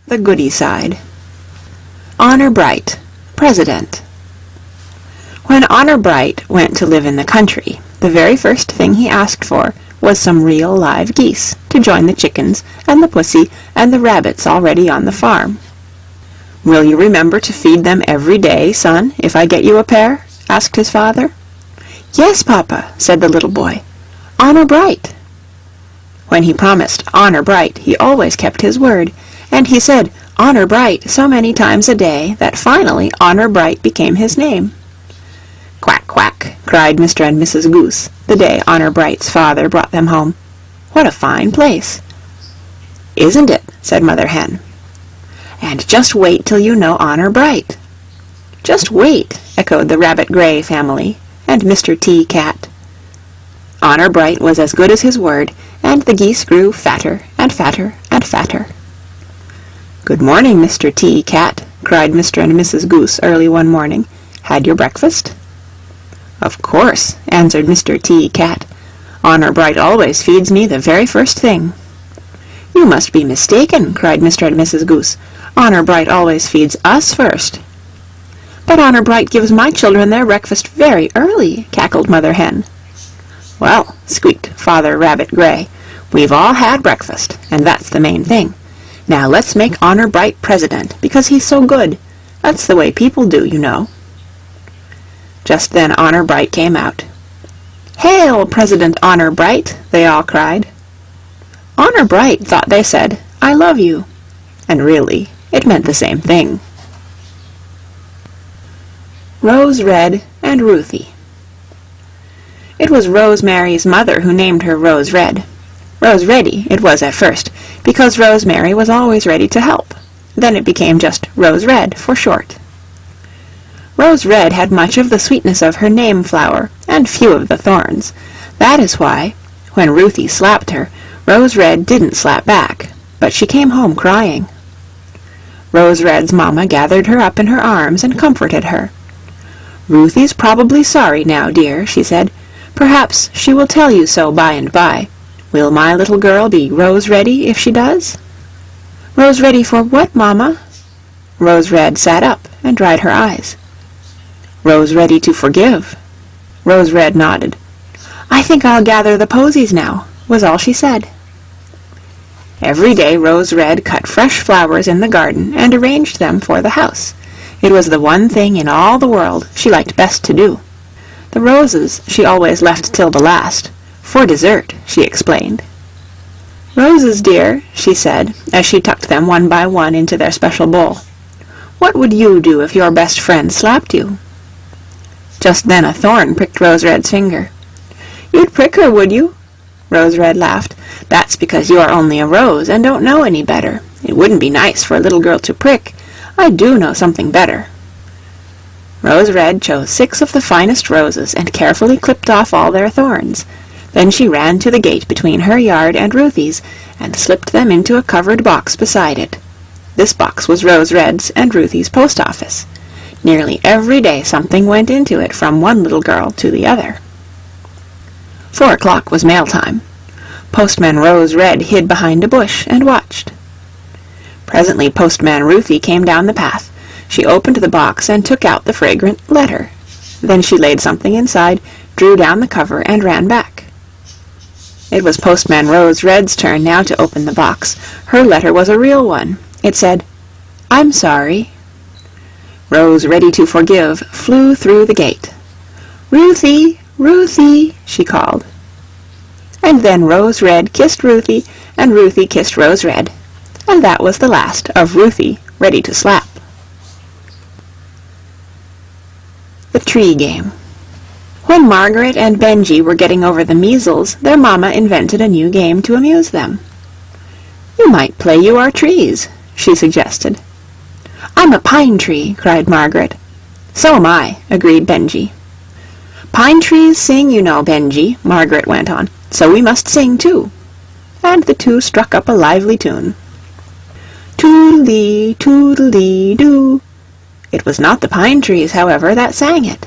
The Goody Side. Honor Bright, President. When Honor Bright went to live in the country, the very first thing he asked for was some real live geese to join the chickens and the pussy and the rabbits already on the farm. "Will you remember to feed them every day, son, if I get you a pair?" asked his father. "Yes, Papa," said the little boy. "Honor Bright." When he promised Honor Bright, he always kept his word, and he said Honor Bright so many times a day that finally Honor Bright became his name. "Quack, quack," cried Mr. and Mrs. Goose the day Honor Bright's father brought them home. "What a fine place!" "Isn't it?" said Mother Hen. "And just wait till you know Honor Bright." "Just wait," echoed the Rabbit-Gray family and Mr. T. Cat. Honor Bright was as good as his word, and the geese grew fatter and fatter and fatter. "Good morning, Mr. T. Cat," cried Mr. and Mrs. Goose early one morning. "Had your breakfast?" "Of course," answered Mr. T. Cat. "Honor Bright always feeds me the very first thing." "You must be mistaken," cried Mr. and Mrs. Goose. "Honor Bright always feeds us first." "But Honor Bright gives my children their breakfast very early," cackled Mother Hen. "Well," squeaked Father Rabbit-Gray, "we've all had breakfast, and that's the main thing. Now let's make Honor Bright president, because he's so good. That's the way people do, you know." Just then Honor Bright came out. "Hail, President Honor Bright!" they all cried. Honor Bright thought they said, "I love you," and really, it meant the same thing. Rose Red and Ruthie. It was Rosemary's mother who named her Rose Red. Rose Reddy it was at first, because Rosemary was always ready to help. Then it became just Rose Red for short. Rose Red had much of the sweetness of her name flower, and few of the thorns. That is why, when Ruthie slapped her, Rose Red didn't slap back, but she came home crying. Rose Red's mamma gathered her up in her arms and comforted her. "Ruthie's probably sorry now, dear," she said. "Perhaps she will tell you so by and by. Will my little girl be Rose Reddy if she does?" "Rose Reddy for what, Mamma?" Rose Red sat up and dried her eyes. "Rose Reddy to forgive." Rose Red nodded. "I think I'll gather the posies now," was all she said. Every day Rose Red cut fresh flowers in the garden and arranged them for the house. It was the one thing in all the world she liked best to do. The roses she always left till the last. "For dessert," she explained. "Roses, dear," she said, as she tucked them one by one into their special bowl. "What would you do if your best friend slapped you?" Just then a thorn pricked Rose Red's finger. "You'd prick her, would you?" Rose Red laughed. "That's because you are only a rose and don't know any better. It wouldn't be nice for a little girl to prick. I do know something better." Rose Red chose 6 of the finest roses and carefully clipped off all their thorns. Then she ran to the gate between her yard and Ruthie's and slipped them into a covered box beside it. This box was Rose Red's and Ruthie's post office. Nearly every day something went into it from one little girl to the other. 4 o'clock was mail time. Postman Rose Red hid behind a bush and watched. Presently Postman Ruthie came down the path. She opened the box and took out the fragrant letter. Then she laid something inside, drew down the cover, and ran back. It was Postman Rose Red's turn now to open the box. Her letter was a real one. It said, "I'm sorry." Rose, ready to forgive, flew through the gate. "Ruthie, Ruthie," she called. And then Rose Red kissed Ruthie, and Ruthie kissed Rose Red. And that was the last of Ruthie ready to slap. The Tree Game. When Margaret and Benjy were getting over the measles, their mamma invented a new game to amuse them. "You might play you are trees," she suggested. "I'm a pine tree," cried Margaret. "So am I," agreed Benjy. "Pine trees sing, you know, Benjy," Margaret went on, "so we must sing too." And the two struck up a lively tune. Toodle-dee, toodle-dee-doo. It was not the pine trees, however, that sang it.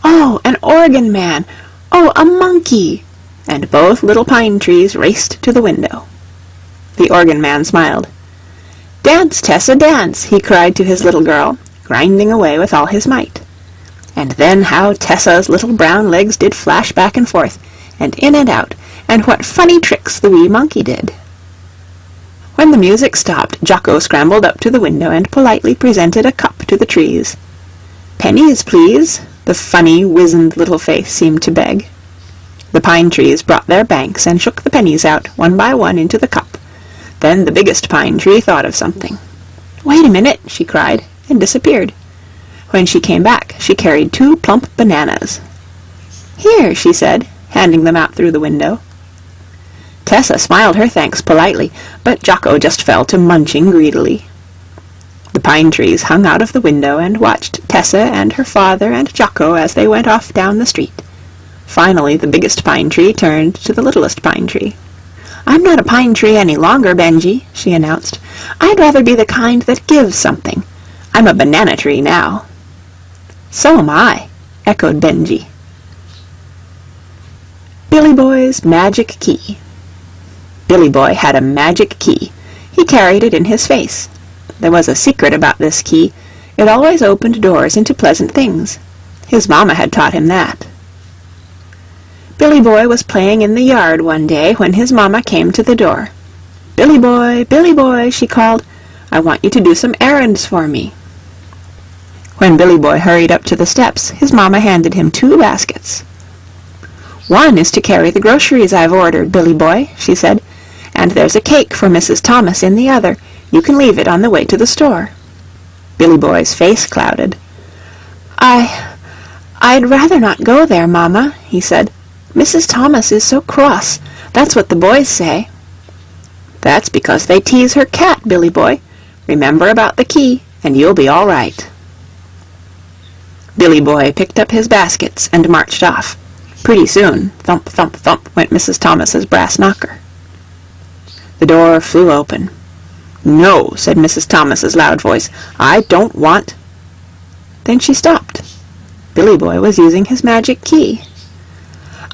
"Oh, an organ man! Oh, a monkey!" And both little pine trees raced to the window. The organ man smiled. "Dance, Tessa, dance!" he cried to his little girl, grinding away with all his might. And then how Tessa's little brown legs did flash back and forth, and in and out, and what funny tricks the wee monkey did. When the music stopped, Jocko scrambled up to the window and politely presented a cup to the trees. "Pennies, please," the funny, wizened little face seemed to beg. The pine trees brought their banks and shook the pennies out, one by one, into the cup. Then the biggest pine tree thought of something. "Wait a minute," she cried, and disappeared. When she came back, she carried 2 plump bananas. "Here," she said, handing them out through the window. Tessa smiled her thanks politely, but Jocko just fell to munching greedily. The pine trees hung out of the window and watched Tessa and her father and Jocko as they went off down the street. Finally, the biggest pine tree turned to the littlest pine tree. "I'm not a pine tree any longer, Benji," she announced. "I'd rather be the kind that gives something. I'm a banana tree now." "So am I," echoed Benji. Billy Boy's Magic Key. Billy Boy had a magic key. He carried it in his face. There was a secret about this key. It always opened doors into pleasant things. His mamma had taught him that. Billy Boy was playing in the yard one day when his mamma came to the door. Billy Boy," she called, "I want you to do some errands for me." When Billy Boy hurried up to the steps, his mamma handed him 2 baskets. "One is to carry the groceries I've ordered, Billy Boy," she said, "and there's a cake for Mrs. Thomas in the other. You can leave it on the way to the store." Billy Boy's face clouded. I'd rather not go there, Mamma," he said. "Mrs. Thomas is so cross. That's what the boys say." "That's because they tease her cat, Billy Boy. Remember about the key, and you'll be all right." Billy Boy picked up his baskets and marched off. Pretty soon, thump, thump, thump, went Mrs. Thomas's brass knocker. The door flew open. "No," said Mrs. Thomas's loud voice. "I don't want—" Then she stopped. Billy Boy was using his magic key.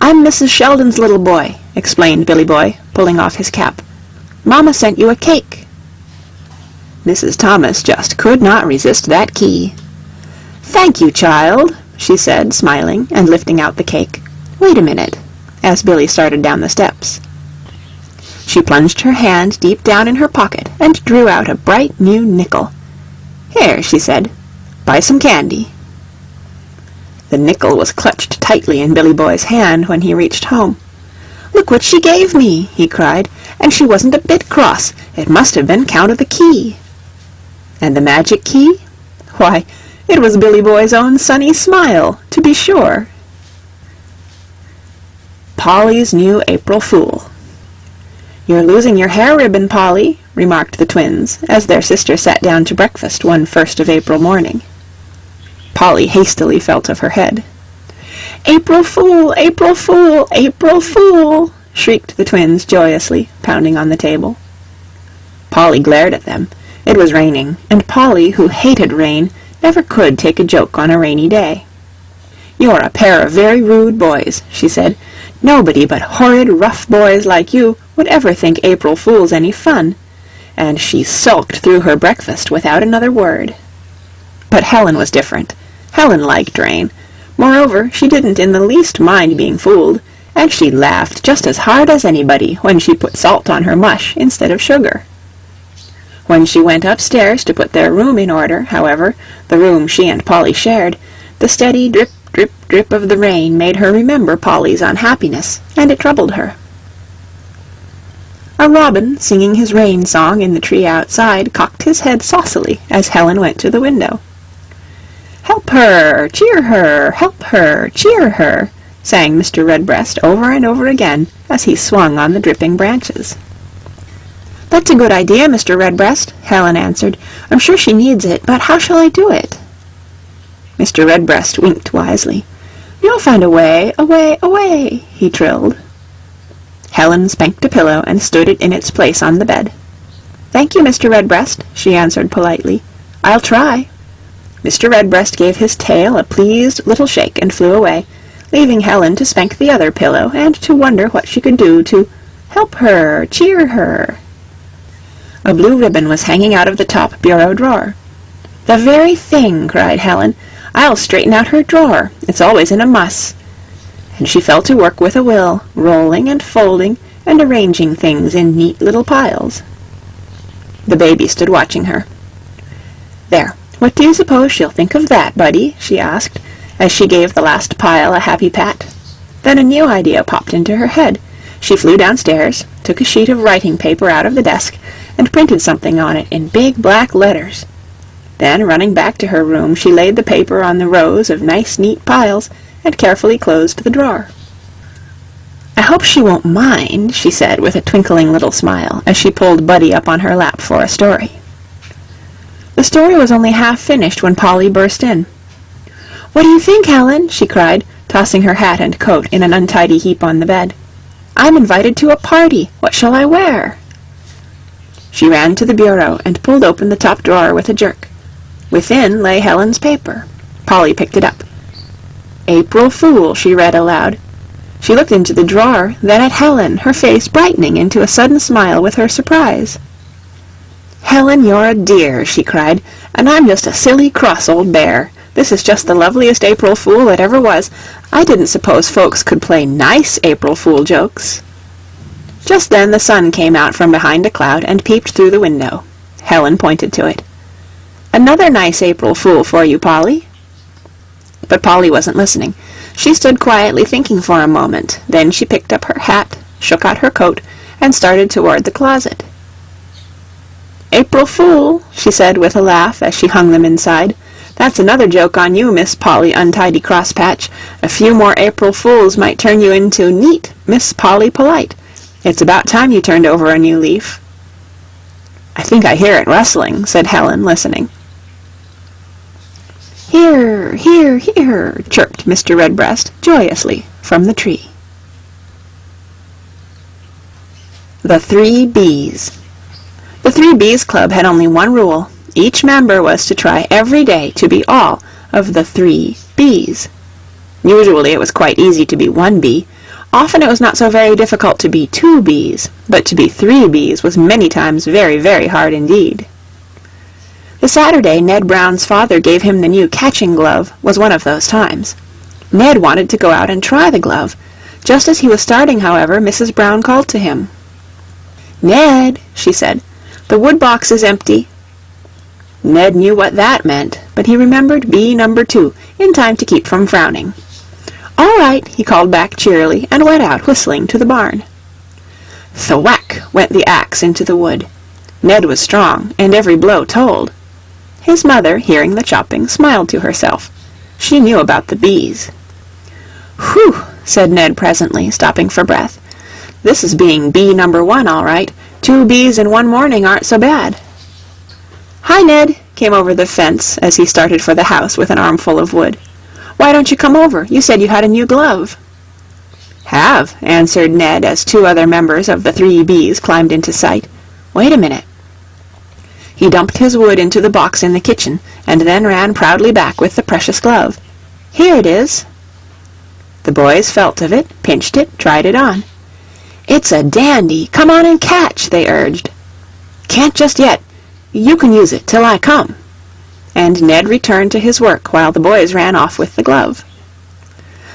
"I'm Mrs. Sheldon's little boy," explained Billy Boy, pulling off his cap. "Mamma sent you a cake." Mrs. Thomas just could not resist that key. "Thank you, child," she said, smiling and lifting out the cake. "Wait a minute," as Billy started down the steps. She plunged her hand deep down in her pocket and drew out a bright new nickel. "Here," she said, "buy some candy." The nickel was clutched tightly in Billy Boy's hand when he reached home. "Look what she gave me," he cried, "and she wasn't a bit cross. It must have been count of the key." And the magic key? Why, it was Billy Boy's own sunny smile, to be sure. Polly's New April Fool. "You're losing your hair ribbon, Polly," remarked the twins, as their sister sat down to breakfast one 1st of April morning. Polly hastily felt of her head. "April Fool! April Fool! April Fool!" shrieked the twins joyously, pounding on the table. Polly glared at them. It was raining, and Polly, who hated rain, never could take a joke on a rainy day. "You're a pair of very rude boys," she said. "Nobody but horrid, rough boys like you would ever think April Fool's any fun." And she sulked through her breakfast without another word. But Helen was different. Helen liked rain. Moreover, she didn't in the least mind being fooled, and she laughed just as hard as anybody when she put salt on her mush instead of sugar. When she went upstairs to put their room in order, however, the room she and Polly shared, the steady drip, drip, drip of the rain made her remember Polly's unhappiness, and it troubled her. A robin, singing his rain song in the tree outside, cocked his head saucily as Helen went to the window. "Help her! Cheer her! Help her! Cheer her!" sang Mr. Redbreast over and over again as he swung on the dripping branches. "That's a good idea, Mr. Redbreast," Helen answered. "I'm sure she needs it, but how shall I do it?" Mr. Redbreast winked wisely. "You'll find a way, a way, a way," he trilled. Helen spanked a pillow and stood it in its place on the bed. "Thank you, Mr. Redbreast," she answered politely. "I'll try." Mr. Redbreast gave his tail a pleased little shake and flew away, leaving Helen to spank the other pillow and to wonder what she could do to help her, cheer her. A blue ribbon was hanging out of the top bureau drawer. "The very thing!" cried Helen. "I'll straighten out her drawer. It's always in a muss." And she fell to work with a will, rolling and folding and arranging things in neat little piles. The baby stood watching her. "There, what do you suppose she'll think of that, Buddy?" she asked, as she gave the last pile a happy pat. Then a new idea popped into her head. She flew downstairs, took a sheet of writing paper out of the desk, and printed something on it in big black letters. Then, running back to her room, she laid the paper on the rows of nice neat piles and carefully closed the drawer. "I hope she won't mind," she said with a twinkling little smile, as she pulled Buddy up on her lap for a story. The story was only half finished when Polly burst in. "What do you think, Helen?" she cried, tossing her hat and coat in an untidy heap on the bed. "I'm invited to a party. What shall I wear?" She ran to the bureau and pulled open the top drawer with a jerk. Within lay Helen's paper. Polly picked it up. "April Fool," she read aloud. She looked into the drawer, then at Helen, her face brightening into a sudden smile with her surprise. "Helen, you're a dear," she cried, "and I'm just a silly, cross old bear. This is just the loveliest April Fool that ever was. I didn't suppose folks could play nice April Fool jokes." Just then the sun came out from behind a cloud and peeped through the window. Helen pointed to it. "Another nice April Fool for you, Polly." But Polly wasn't listening. She stood quietly thinking for a moment. Then she picked up her hat, shook out her coat, and started toward the closet. "April Fool," she said with a laugh as she hung them inside. "That's another joke on you, Miss Polly Untidy Crosspatch. A few more April Fools might turn you into neat Miss Polly Polite. It's about time you turned over a new leaf." "I think I hear it rustling," said Helen, listening. "Here, here, here," chirped Mr. Redbreast joyously from the tree. The 3 Bees. The 3 Bees Club had only one rule. Each member was to try every day to be all of the 3 bees. Usually it was quite easy to be 1 bee. Often it was not so very difficult to be 2 bees, but to be 3 bees was many times very, very hard indeed. The Saturday Ned Brown's father gave him the new catching glove was one of those times. Ned wanted to go out and try the glove. Just as he was starting, however, Mrs. Brown called to him. "Ned," she said, "the woodbox is empty." Ned knew what that meant, but he remembered bee number 2 in time to keep from frowning. "All right," he called back cheerily, and went out whistling to the barn. Thwack went the axe into the wood. Ned was strong, and every blow told. His mother, hearing the chopping, smiled to herself. She knew about the bees. "Whew," said Ned presently, stopping for breath. "This is being bee number 1, all right. 2 bees in one morning aren't so bad." "Hi, Ned," came over the fence as he started for the house with an armful of wood. "Why don't you come over? You said you had a new glove." "Have," answered Ned as 2 other members of the 3 bees climbed into sight. "Wait a minute." He dumped his wood into the box in the kitchen, and then ran proudly back with the precious glove. "Here it is." The boys felt of it, pinched it, tried it on. "It's a dandy. Come on and catch," they urged. "Can't just yet. You can use it till I come." And Ned returned to his work while the boys ran off with the glove.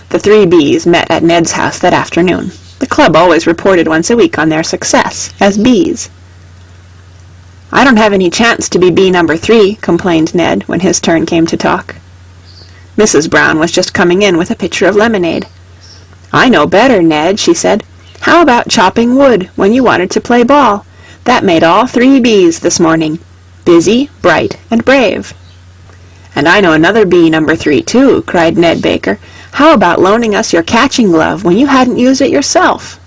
The 3 bees met at Ned's house that afternoon. The club always reported once a week on their success as bees. "I don't have any chance to be bee number 3, complained Ned when his turn came to talk. Mrs. Brown was just coming in with a pitcher of lemonade. "I know better, Ned," she said. "How about chopping wood when you wanted to play ball? That made all 3 bees this morning. Busy, bright, and brave." "And I know another bee number 3, too," cried Ned Baker. "How about loaning us your catching glove when you hadn't used it yourself?"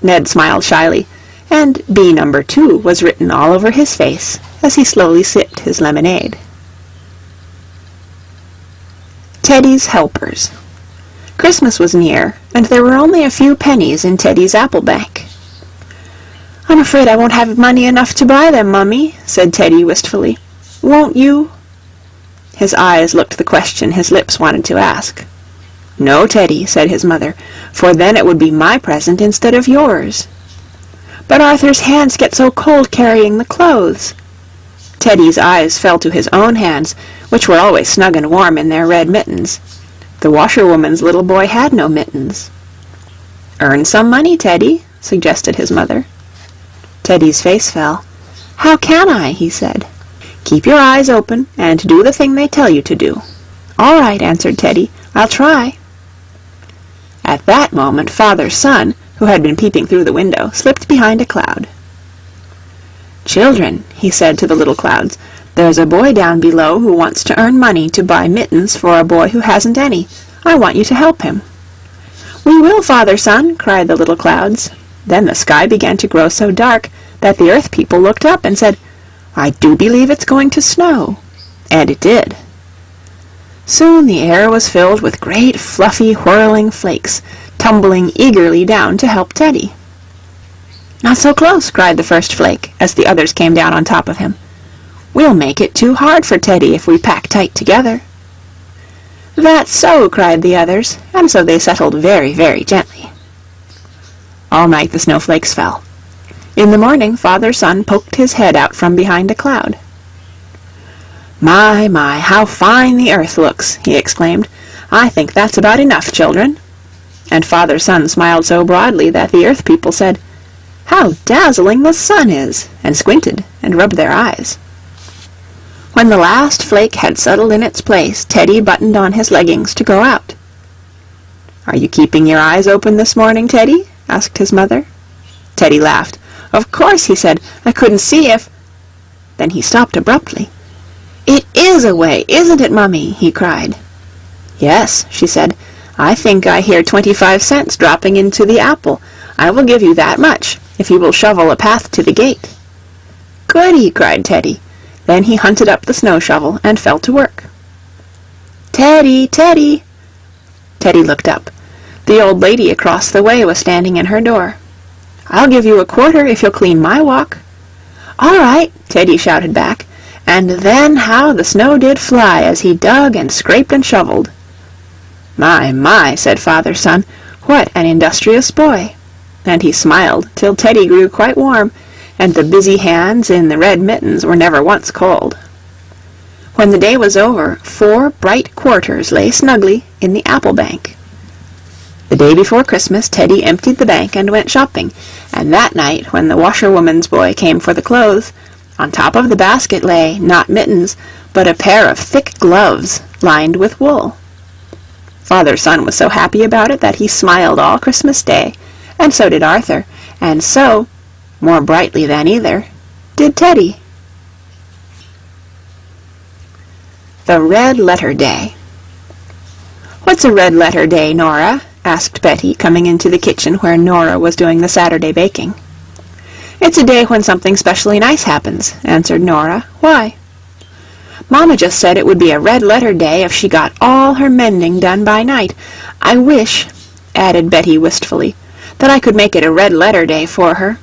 Ned smiled shyly, and bee number 2 was written all over his face as he slowly sipped his lemonade. Teddy's Helpers. Christmas was near, and there were only a few pennies in Teddy's apple bank. "I'm afraid I won't have money enough to buy them, Mummy," said Teddy wistfully. "Won't you?" His eyes looked the question his lips wanted to ask. "No, Teddy," said his mother, "for then it would be my present instead of yours." "But Arthur's hands get so cold carrying the clothes." Teddy's eyes fell to his own hands, which were always snug and warm in their red mittens. The washerwoman's little boy had no mittens. "Earn some money, Teddy," suggested his mother. Teddy's face fell. "How can I?" he said. "Keep your eyes open, and do the thing they tell you to do." "All right," answered Teddy. "I'll try." At that moment Father's son, who had been peeping through the window, slipped behind a cloud. "Children," he said to the little clouds, "there's a boy down below who wants to earn money to buy mittens for a boy who hasn't any. I want you to help him." "We will, Father Son," cried the little clouds. Then the sky began to grow so dark that the earth people looked up and said, "I do believe it's going to snow." And it did. Soon the air was filled with great fluffy whirling flakes, tumbling eagerly down to help Teddy. "Not so close," cried the first flake, as the others came down on top of him. "We'll make it too hard for Teddy if we pack tight together." "That's so," cried the others, and so they settled very, very gently. All night the snowflakes fell. In the morning Father's son poked his head out from behind a cloud. My, how fine the earth looks!" he exclaimed. "I think that's about enough, children." And Father's son smiled so broadly that the earth people said, "How dazzling the sun is!" and squinted and rubbed their eyes. When the last flake had settled in its place, Teddy buttoned on his leggings to go out. "Are you keeping your eyes open this morning, Teddy?" asked his mother. Teddy laughed. "Of course," he said. "I couldn't see if—" Then he stopped abruptly. "It is a way, isn't it, Mummy?" he cried. "Yes," she said. "I think I hear 25 cents dropping into the apple. I will give you that much, if you will shovel a path to the gate." "Goody!" cried Teddy. Then he hunted up the snow shovel and fell to work. "Teddy! Teddy!" Teddy looked up. The old lady across the way was standing in her door. "I'll give you a quarter if you'll clean my walk." "All right," Teddy shouted back. And then how the snow did fly as he dug and scraped and shoveled. My, said Father's son, what an industrious boy. And he smiled till Teddy grew quite warm, and the busy hands in the red mittens were never once cold. When the day was over, 4 bright quarters lay snugly in the apple bank. The day before Christmas, Teddy emptied the bank and went shopping, and that night, when the washerwoman's boy came for the clothes, on top of the basket lay, not mittens, but a pair of thick gloves lined with wool. Father's son was so happy about it that he smiled all Christmas Day, and so did Arthur, and so, more brightly than either, did Teddy. The Red Letter Day. "What's a red letter day, Nora?" asked Betty, coming into the kitchen where Nora was doing the Saturday baking. "It's a day when something specially nice happens," answered Nora. "Why?" "Mama just said it would be a red letter day if she got all her mending done by night. I wish," added Betty wistfully, "that I could make it a red letter day for her."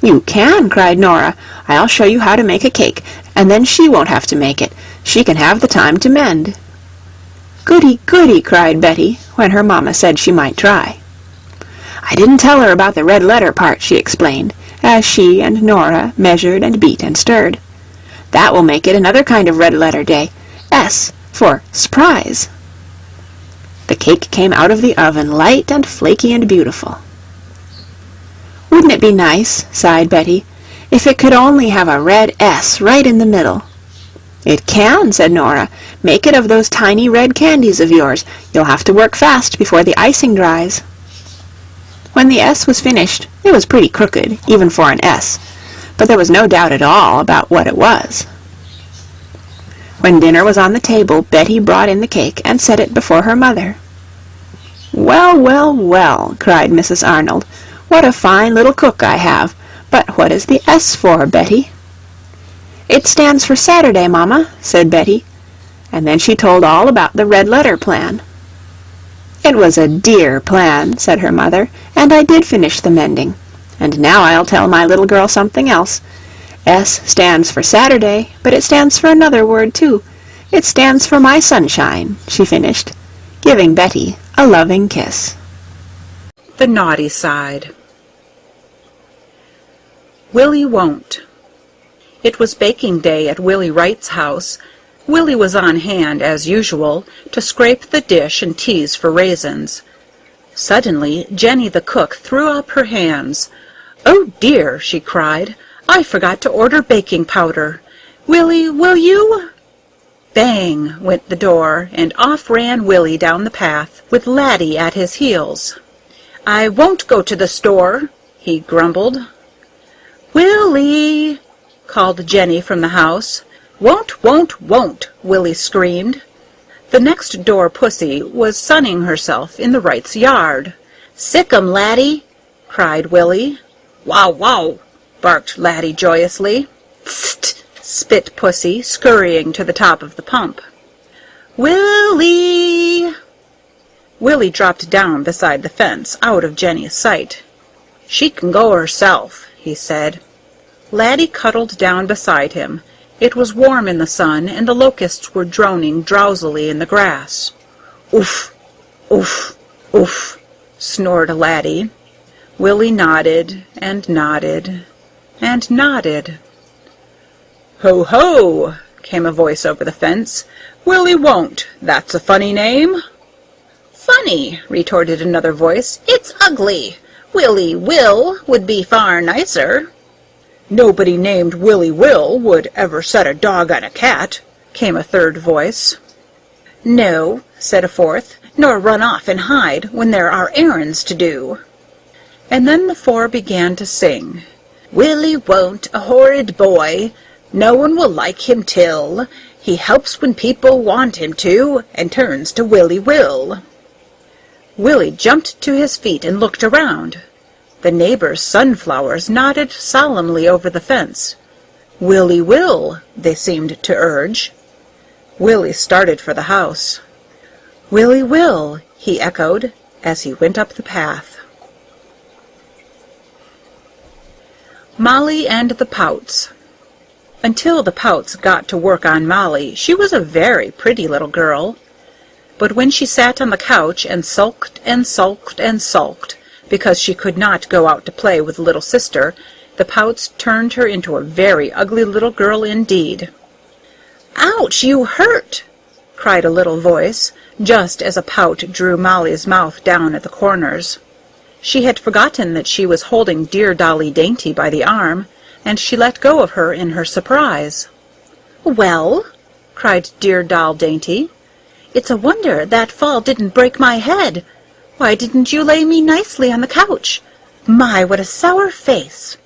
"You can," cried Nora. "I'll show you how to make a cake, and then she won't have to make it. She can have the time to mend." "Goody, goody!" cried Betty, when her mamma said she might try. "I didn't tell her about the red letter part," she explained, as she and Nora measured and beat and stirred. "That will make it another kind of red letter day. S for surprise." The cake came out of the oven light and flaky and beautiful. "Wouldn't it be nice," sighed Betty, "if it could only have a red S right in the middle?" "It can," said Nora. "Make it of those tiny red candies of yours. You'll have to work fast before the icing dries." When the S was finished, it was pretty crooked, even for an S, but there was no doubt at all about what it was. When dinner was on the table, Betty brought in the cake and set it before her mother. "Well, well, well," cried Mrs. Arnold, "what a fine little cook I have! But what is the S for, Betty?" "It stands for Saturday, Mamma," said Betty, and then she told all about the red letter plan. "It was a dear plan," said her mother, "and I did finish the mending. And now I'll tell my little girl something else. S stands for Saturday, but it stands for another word, too. It stands for my sunshine," she finished, giving Betty a loving kiss. The Naughty Side. Willie Won't. It was baking day at Willie Wright's house. Willie was on hand, as usual, to scrape the dish and tease for raisins. Suddenly Jenny the cook threw up her hands. "Oh, dear!" she cried. "I forgot to order baking powder. Willie, will you?" Bang went the door, and off ran Willie down the path, with Laddie at his heels. "I won't go to the store," he grumbled. "Willie!" called Jenny from the house. Won't, Willie screamed. The next door pussy was sunning herself in the Wrights' yard. "Sick 'em, Laddie!" cried Willie. "Wow, wow!" barked Laddie joyously. "Tst!" spit Pussy, scurrying to the top of the pump. "Willie!" Willie dropped down beside the fence, out of Jenny's sight. "She can go herself," he said. Laddie cuddled down beside him. It was warm in the sun, and the locusts were droning drowsily in the grass. "Oof! Oof! Oof!" snored Laddie. Willie nodded, and nodded, and nodded. "Ho, ho!" came a voice over the fence. "Willie Won't, that's a funny name." "Funny," retorted another voice. "It's ugly. Willie Will would be far nicer." "Nobody named Willie Will would ever set a dog on a cat," came a third voice. "No," said a fourth, "nor run off and hide when there are errands to do." And then the four began to sing. "Willie Won't, a horrid boy. No one will like him till he helps when people want him to, and turns to Willie Will." Willie jumped to his feet and looked around. The neighbors' sunflowers nodded solemnly over the fence. "Willie Will," they seemed to urge. Willie started for the house. "Willie Will," he echoed, as he went up the path. Molly and the Pouts. Until the Pouts got to work on Molly, she was a very pretty little girl. But when she sat on the couch and sulked and sulked and sulked, because she could not go out to play with little sister, the Pouts turned her into a very ugly little girl indeed. "Ouch, you hurt!" cried a little voice, just as a Pout drew Molly's mouth down at the corners. She had forgotten that she was holding dear Dolly Dainty by the arm, and she let go of her in her surprise. "Well," cried dear Doll Dainty, "it's a wonder that fall didn't break my head. Why didn't you lay me nicely on the couch? My, what a sour face!"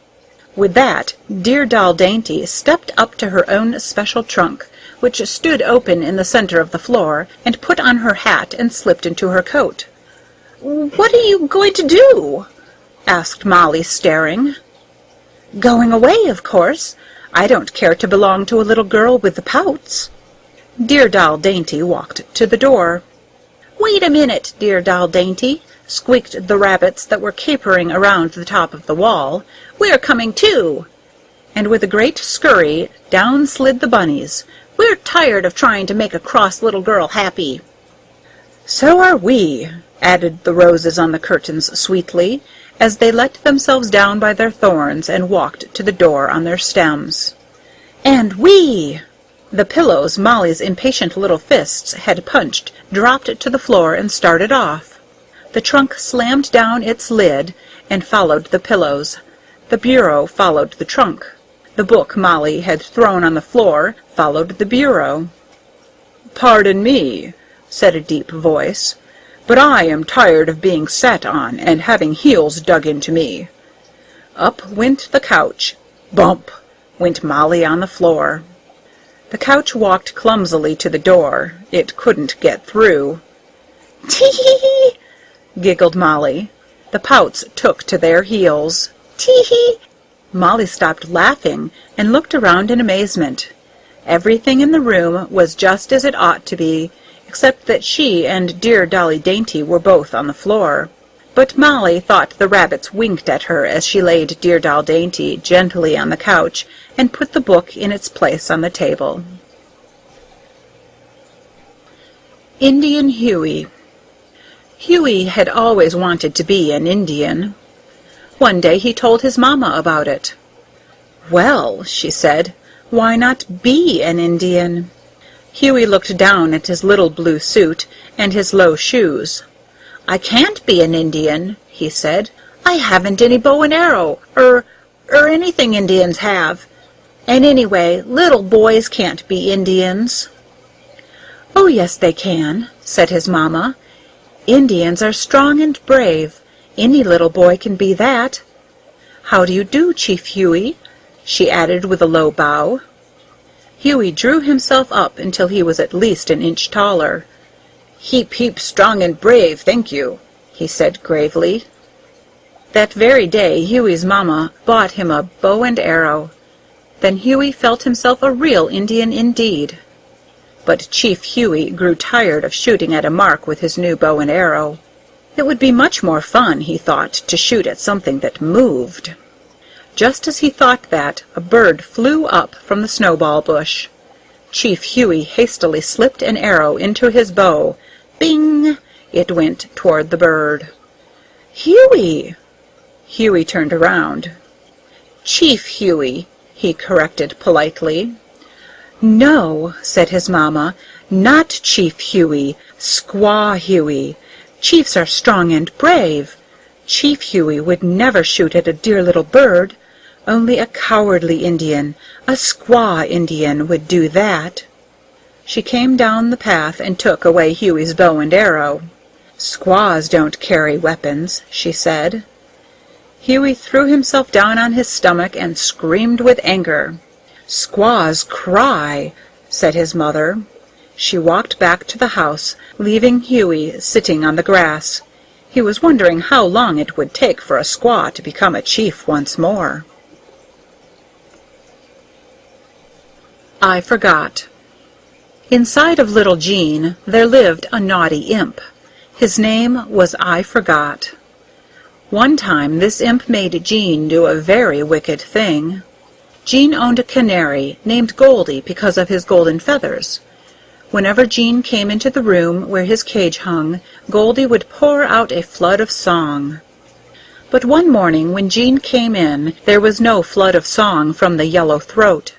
With that, dear Doll Dainty stepped up to her own special trunk, which stood open in the center of the floor, and put on her hat and slipped into her coat. "What are you going to do?" asked Molly, staring. "Going away, of course. I don't care to belong to a little girl with the Pouts." Dear Doll Dainty walked to the door. "Wait a minute, dear Doll Dainty," squeaked the rabbits that were capering around the top of the wall. "We're coming too." And with a great scurry, down slid the bunnies. "We're tired of trying to make a cross little girl happy." "So are we," added the roses on the curtains sweetly, as they let themselves down by their thorns and walked to the door on their stems. "And we!" The pillows Molly's impatient little fists had punched dropped to the floor and started off. The trunk slammed down its lid and followed the pillows. The bureau followed the trunk. The book Molly had thrown on the floor followed the bureau. "Pardon me," said a deep voice, "but I am tired of being sat on and having heels dug into me." Up went the couch. Bump went Molly on the floor. The couch walked clumsily to the door. It couldn't get through. "Tee-hee-hee!" giggled Molly. The Pouts took to their heels. "Tee-hee!" Molly stopped laughing and looked around in amazement. Everything in the room was just as it ought to be, except that she and dear Dolly Dainty were both on the floor. But Molly thought the rabbits winked at her as she laid dear Doll Dainty gently on the couch and put the book in its place on the table. Indian Hughie. Hughie had always wanted to be an Indian. One day he told his mamma about it. "Well," she said, "why not be an Indian?" Hughie looked down at his little blue suit and his low shoes. "I can't be an Indian," he said. "I haven't any bow and arrow, or anything Indians have. And anyway, little boys can't be Indians." "Oh, yes, they can," said his mamma. "Indians are strong and brave. Any little boy can be that. How do you do, Chief Hughie?" she added with a low bow. Hughie drew himself up until he was at least an inch taller. "Heap strong and brave, thank you," he said gravely. That very day Hughie's mamma bought him a bow and arrow. Then Hughie felt himself a real Indian indeed. But Chief Hughie grew tired of shooting at a mark with his new bow and arrow. It would be much more fun, he thought, to shoot at something that moved. Just as he thought that, a bird flew up from the snowball bush. Chief Hughie hastily slipped an arrow into his bow. Bing! It went toward the bird. "Hughie!" Hughie turned around. "Chief Hughie," he corrected politely. "No," said his mamma, "not Chief Hughie, Squaw Hughie. Chiefs are strong and brave. Chief Hughie would never shoot at a dear little bird. Only a cowardly Indian, a squaw Indian, would do that." She came down the path and took away Hughie's bow and arrow. "Squaws don't carry weapons," she said. Hughie threw himself down on his stomach and screamed with anger. "Squaws cry," said his mother. She walked back to the house, leaving Hughie sitting on the grass. He was wondering how long it would take for a squaw to become a chief once more. I Forgot. Inside of little Jean there lived a naughty imp. His name was I Forgot. One time this imp made Jean do a very wicked thing. Jean owned a canary named Goldie because of his golden feathers. Whenever Jean came into the room where his cage hung, Goldie would pour out a flood of song. But one morning when Jean came in, there was no flood of song from the yellow throat.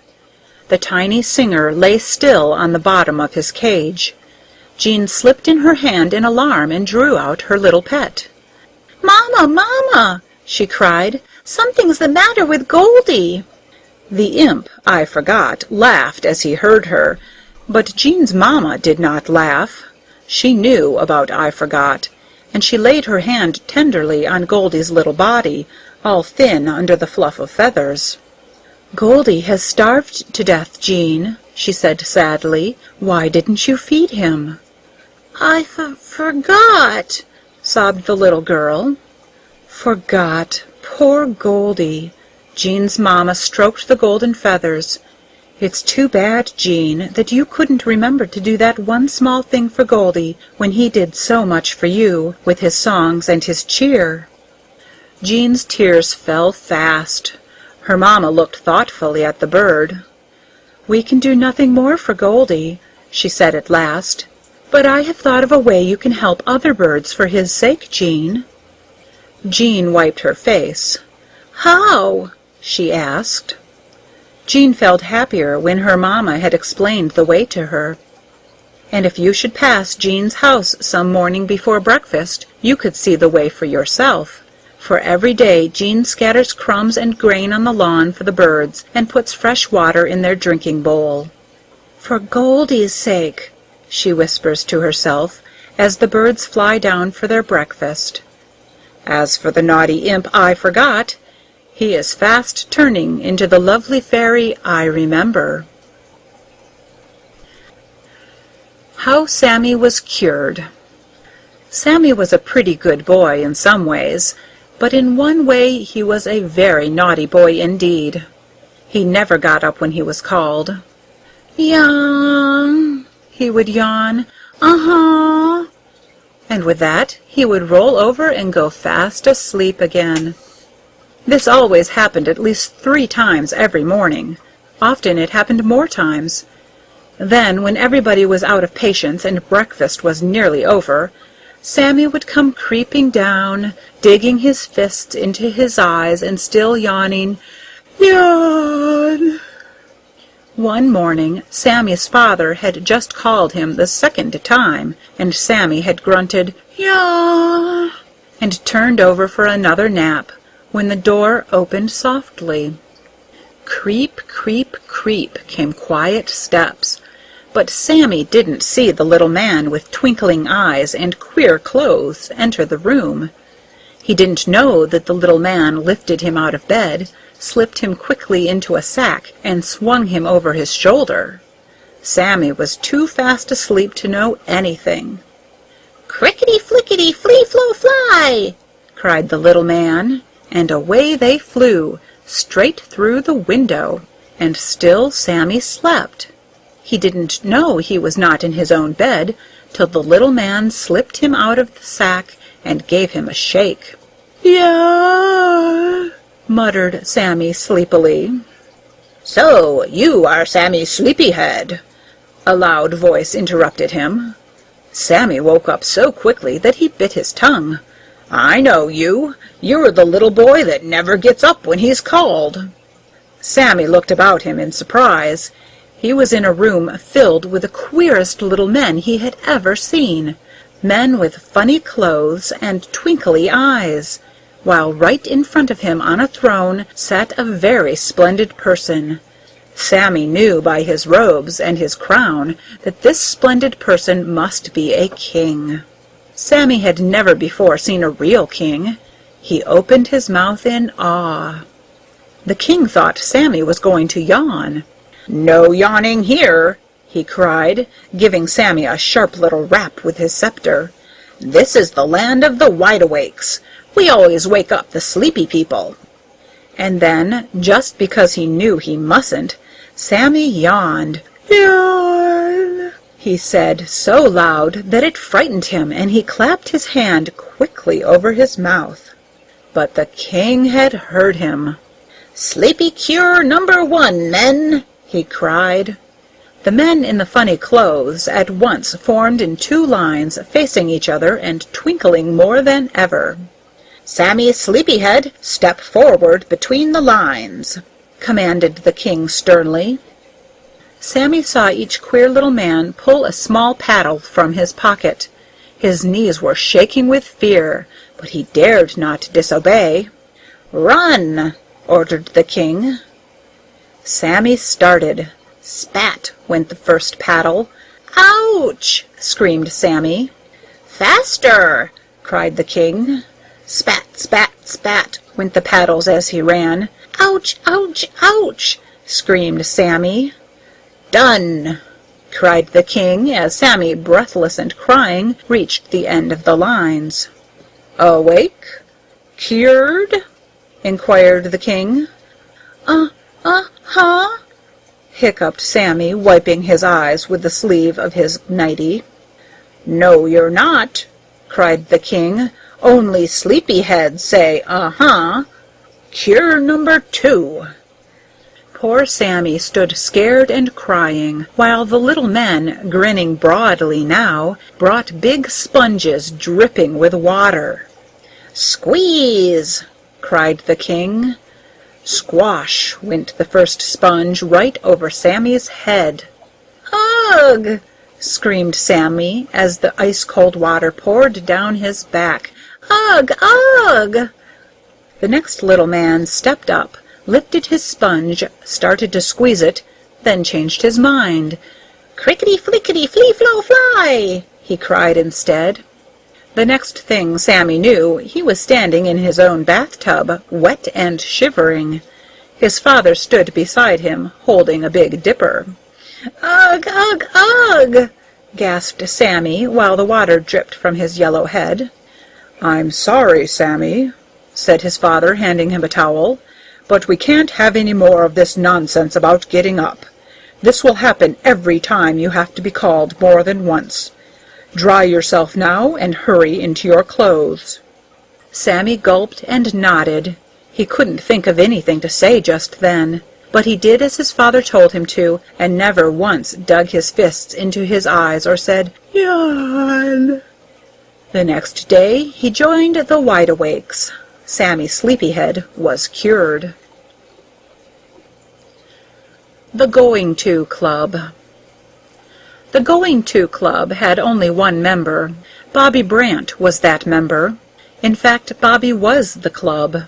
The tiny singer lay still on the bottom of his cage. Jean slipped in her hand in alarm and drew out her little pet. "Mamma, Mamma!" she cried. "Something's the matter with Goldie!" The imp, I Forgot, laughed as he heard her, but Jean's mamma did not laugh. She knew about I Forgot, and she laid her hand tenderly on Goldie's little body, all thin under the fluff of feathers. "Goldie has starved to death, Jean," she said sadly. "Why didn't you feed him?" "I forgot," sobbed the little girl. "Forgot! Poor Goldie!" Jean's mamma stroked the golden feathers. "It's too bad, Jean, that you couldn't remember to do that one small thing for Goldie when he did so much for you, with his songs and his cheer." Jean's tears fell fast. Her mamma looked thoughtfully at the bird. "We can do nothing more for Goldie," she said at last, "but I have thought of a way you can help other birds for his sake, Jean." Jean wiped her face. "How?" she asked. Jean felt happier when her mamma had explained the way to her. "And if you should pass Jean's house some morning before breakfast, you could see the way for yourself. For every day Jean scatters crumbs and grain on the lawn for the birds and puts fresh water in their drinking bowl. For Goldie's sake," she whispers to herself, as the birds fly down for their breakfast. As for the naughty imp I Forgot, he is fast turning into the lovely fairy I Remember. How Sammy Was Cured. Sammy was a pretty good boy in some ways, but in one way he was a very naughty boy indeed. He never got up when he was called. "Yawn," he would yawn. "Uh-huh." And with that he would roll over and go fast asleep again. This always happened at least 3 times every morning. Often it happened more times. Then, when everybody was out of patience and breakfast was nearly over, Sammy would come creeping down, digging his fists into his eyes and still yawning, Yawn. One morning Sammy's father had just called him the second time, and Sammy had grunted, "Yawn," and turned over for another nap, when the door opened softly. Creep, creep, creep came quiet steps, but Sammy didn't see the little man with twinkling eyes and queer clothes enter the room. He didn't know that the little man lifted him out of bed, slipped him quickly into a sack, and swung him over his shoulder. Sammy was too fast asleep to know anything. "Crickety-flickety, flee-flo-fly!" cried the little man, and away they flew, straight through the window, and still Sammy slept. He didn't know he was not in his own bed till the little man slipped him out of the sack and gave him a shake. "Yeah," muttered Sammy sleepily. "So you are Sammy Sleepyhead," a loud voice interrupted him. Sammy woke up so quickly that he bit his tongue. "I know you. You're the little boy that never gets up when he's called." Sammy looked about him in surprise. He was in a room filled with the queerest little men he had ever seen, men with funny clothes and twinkly eyes, while right in front of him on a throne sat a very splendid person. Sammy knew by his robes and his crown that this splendid person must be a king. Sammy had never before seen a real king. He opened his mouth in awe. The king thought Sammy was going to yawn. "No yawning here," he cried, giving Sammy a sharp little rap with his scepter. "This is the land of the wide-awakes. We always wake up the sleepy people." And then, just because he knew he mustn't, Sammy yawned. "Yawn," he said so loud that it frightened him, and he clapped his hand quickly over his mouth. But the king had heard him. "Sleepy cure number 1, men!" he cried. The men in the funny clothes at once formed in 2 lines, facing each other and twinkling more than ever. "Sammy Sleepyhead, step forward between the lines," commanded the king sternly. Sammy saw each queer little man pull a small paddle from his pocket. His knees were shaking with fear, but he dared not disobey. "Run!" ordered the king. Sammy started. Spat went the first paddle. "Ouch!" screamed Sammy. "Faster!" cried the king. Spat, spat, spat went the paddles as he ran. "Ouch! Ouch! Ouch!" screamed Sammy. "Done!" cried the king as Sammy, breathless and crying, reached the end of the lines. "Awake? Cured?" inquired the king. Huh?" hiccuped Sammy, wiping his eyes with the sleeve of his nightie. "No, you're not," cried the king. "Only sleepyheads say, uh-huh. Cure number 2. Poor Sammy stood scared and crying, while the little men, grinning broadly now, brought big sponges dripping with water. "Squeeze!" cried the king. Squash went the first sponge right over Sammy's head. "Ugh!" screamed Sammy as the ice-cold water poured down his back. "Ugh! Ugh!" The next little man stepped up, lifted his sponge, started to squeeze it, then changed his mind. "Crickety-flickety, flee-flo-fly!" he cried instead. The next thing Sammy knew, he was standing in his own bathtub, wet and shivering. His father stood beside him, holding a big dipper. "Ugh! Ugh! Ugh!" gasped Sammy, while the water dripped from his yellow head. "I'm sorry, Sammy," said his father, handing him a towel, "but we can't have any more of this nonsense about getting up. This will happen every time you have to be called more than once. Dry yourself now and hurry into your clothes." Sammy gulped and nodded. He couldn't think of anything to say just then, but he did as his father told him to, and never once dug his fists into his eyes or said, "Yawn." The next day he joined the Wide-Awakes. Sammy Sleepyhead was cured. The Going-To Club. The Going-To Club had only one member. Bobby Brant was that member. In fact, Bobby was the club.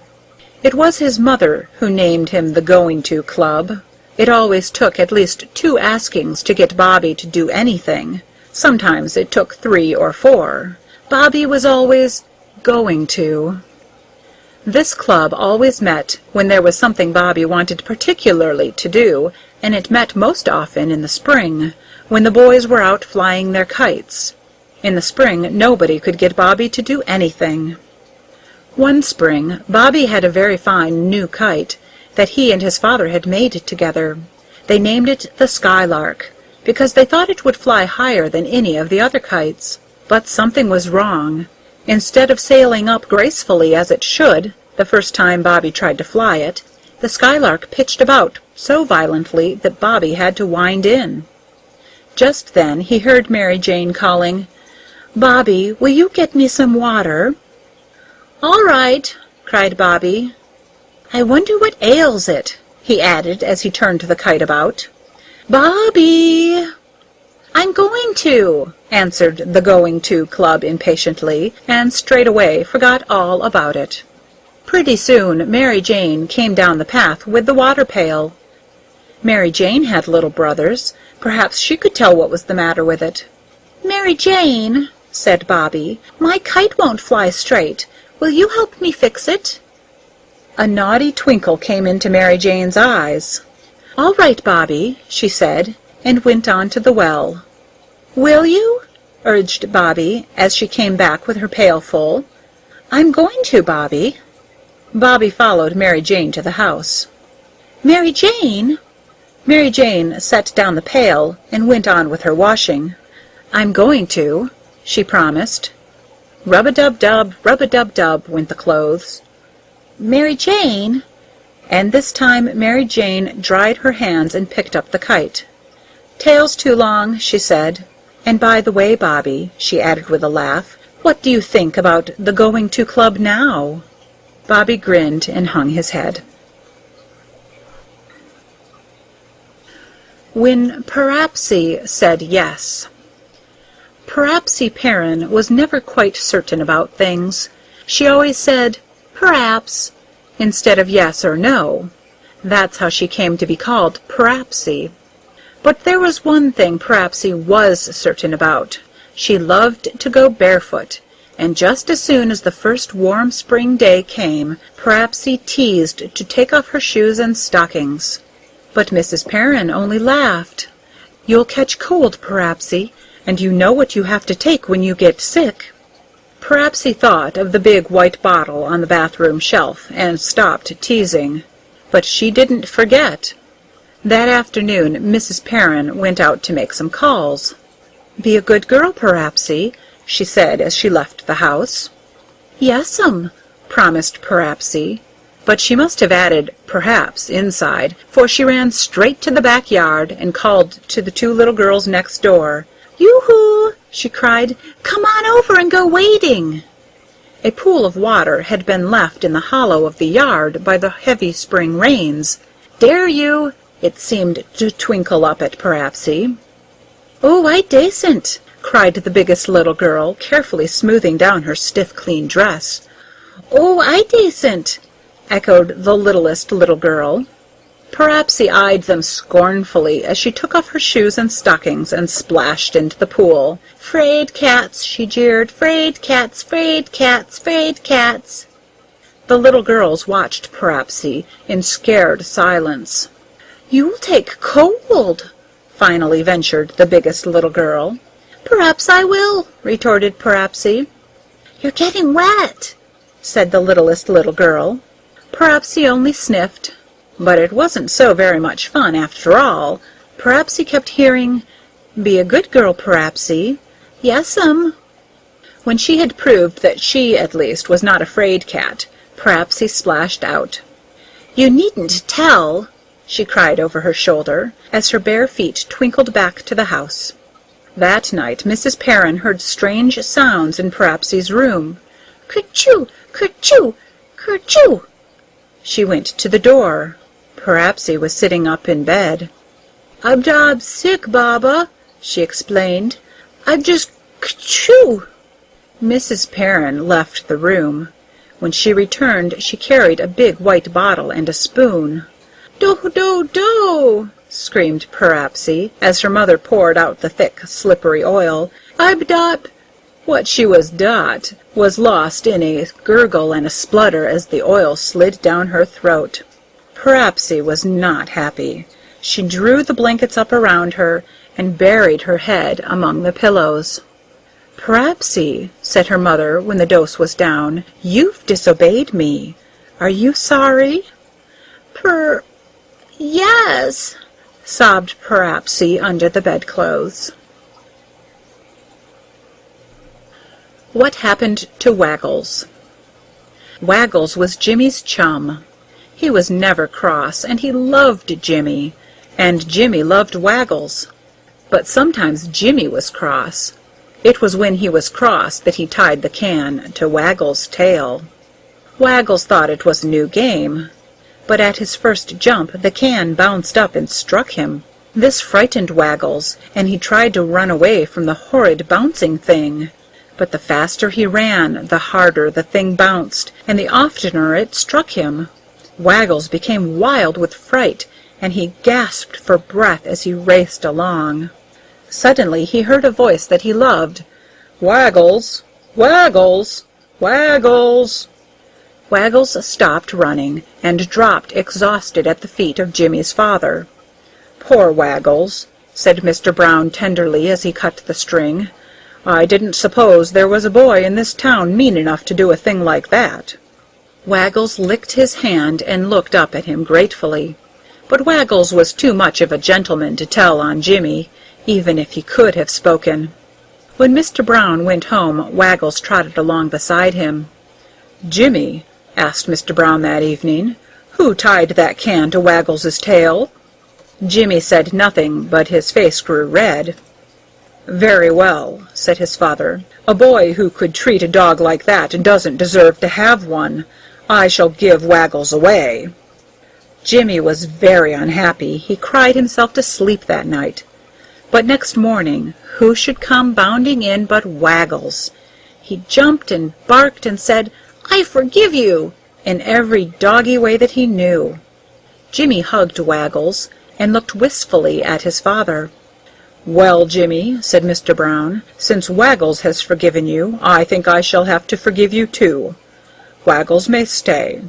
It was his mother who named him the Going-To Club. It always took at least 2 askings to get Bobby to do anything. Sometimes it took 3 or 4. Bobby was always going to. This club always met when there was something Bobby wanted particularly to do, and it met most often in the spring, when the boys were out flying their kites. In the spring nobody could get Bobby to do anything. One spring Bobby had a very fine new kite that he and his father had made together. They named it the Skylark, because they thought it would fly higher than any of the other kites. But something was wrong. Instead of sailing up gracefully as it should, the first time Bobby tried to fly it, the Skylark pitched about so violently that Bobby had to wind in. Just then he heard Mary Jane calling, "Bobby, will you get me some water?" "All right," cried Bobby. "I wonder what ails it," he added as he turned the kite about. "Bobby!" "I'm going to," answered the Going-To Club impatiently, and straightway forgot all about it. Pretty soon Mary Jane came down the path with the water pail. Mary Jane had little brothers. Perhaps she could tell what was the matter with it. "Mary Jane," said Bobby, "my kite won't fly straight. Will you help me fix it?" A naughty twinkle came into Mary Jane's eyes. "All right, Bobby," she said, and went on to the well. "Will you?" urged Bobby, as she came back with her pail full. "I'm going to, Bobby." Bobby followed Mary Jane to the house. "Mary Jane!" Mary Jane set down the pail and went on with her washing. "I'm going to," she promised. Rub-a-dub-dub, rub-a-dub-dub went the clothes. "Mary Jane!" And this time Mary Jane dried her hands and picked up the kite. "Tail's too long," she said. "And by the way, Bobby," she added with a laugh, "what do you think about the Going-To Club now?" Bobby grinned and hung his head. When Perapsy said yes. Perapsy Perrin was never quite certain about things. She always said, "Perhaps," instead of yes or no. That's how she came to be called Perapsy. But there was one thing Perapsy was certain about. She loved to go barefoot, and just as soon as the first warm spring day came, Perapsy teased to take off her shoes and stockings. But Mrs. Perrin only laughed. "You'll catch cold, Perapsy, and you know what you have to take when you get sick." Perapsy thought of the big white bottle on the bathroom shelf and stopped teasing. But she didn't forget. That afternoon Mrs. Perrin went out to make some calls. "Be a good girl, Perapsy," she said as she left the house. "Yes'm," promised Perapsy. But she must have added "perhaps" inside, for she ran straight to the backyard and called to the 2 little girls next door. "Yoo-hoo!" she cried. "Come on over and go wading." A pool of water had been left in the hollow of the yard by the heavy spring rains. "Dare you?" it seemed to twinkle up at Perapsy. "Oh, I dassent," cried the biggest little girl, carefully smoothing down her stiff, clean dress. "Oh, I dassent," echoed the littlest little girl. Perapsy eyed them scornfully as she took off her shoes and stockings and splashed into the pool. "'Fraid cats," she jeered. "'Fraid cats, 'fraid cats, 'fraid cats." The little girls watched Perapsy in scared silence. "You'll take cold," finally ventured the biggest little girl. "Perhaps I will," retorted Perapsy. "You're getting wet," said the littlest little girl. Perapsy only sniffed. But it wasn't so very much fun after all. Perapsy kept hearing, "Be a good girl, Perapsy." "Yes'm." When she had proved that she, at least, was not a fraid cat, Perapsy splashed out. "You needn't tell," she cried over her shoulder, as her bare feet twinkled back to the house. That night Mrs. Perrin heard strange sounds in Perapsy's room. "Kerchoo! Kerchoo! Kerchoo!" She went to the door. Perapsy was sitting up in bed. "I'm job sick, Baba," she explained. "I just chew." Mrs. Perrin left the room. When she returned she carried a big white bottle and a spoon. "Do, do, do!" screamed Perapsy, as her mother poured out the thick, slippery oil. "I'm dot." What she was dot was lost in a gurgle and a splutter as the oil slid down her throat. Perapsy was not happy. She drew the blankets up around her and buried her head among the pillows. "Perapsy," said her mother when the dose was down, "you've disobeyed me. Are you sorry?" Yes," sobbed Perapsy under the bedclothes. What happened to Waggles? Waggles was Jimmy's chum. He was never cross, and he loved Jimmy, and Jimmy loved Waggles. But sometimes Jimmy was cross. It was when he was cross that he tied the can to Waggles' tail. Waggles thought it was a new game, but at his first jump the can bounced up and struck him. This frightened Waggles, and he tried to run away from the horrid bouncing thing. But the faster he ran, the harder the thing bounced, and the oftener it struck him. Waggles became wild with fright, and he gasped for breath as he raced along. Suddenly he heard a voice that he loved. "Waggles! Waggles! Waggles!" Waggles stopped running, and dropped exhausted at the feet of Jimmy's father. "Poor Waggles," said Mr. Brown tenderly as he cut the string. "I didn't suppose there was a boy in this town mean enough to do a thing like that." Waggles licked his hand and looked up at him gratefully. But Waggles was too much of a gentleman to tell on Jimmy, even if he could have spoken. When Mr. Brown went home, Waggles trotted along beside him. "Jimmy," asked Mr. Brown that evening, "who tied that can to Waggles's tail?" Jimmy said nothing, but his face grew red. "Very well," said his father. "A boy who could treat a dog like that doesn't deserve to have one. I shall give Waggles away." Jimmy was very unhappy. He cried himself to sleep that night. But next morning who should come bounding in but Waggles. He jumped and barked and said, "I forgive you," in every doggy way that he knew. Jimmy hugged Waggles and looked wistfully at his father. "Well, Jimmy," said Mr. Brown, "since Waggles has forgiven you, I think I shall have to forgive you too. Waggles may stay.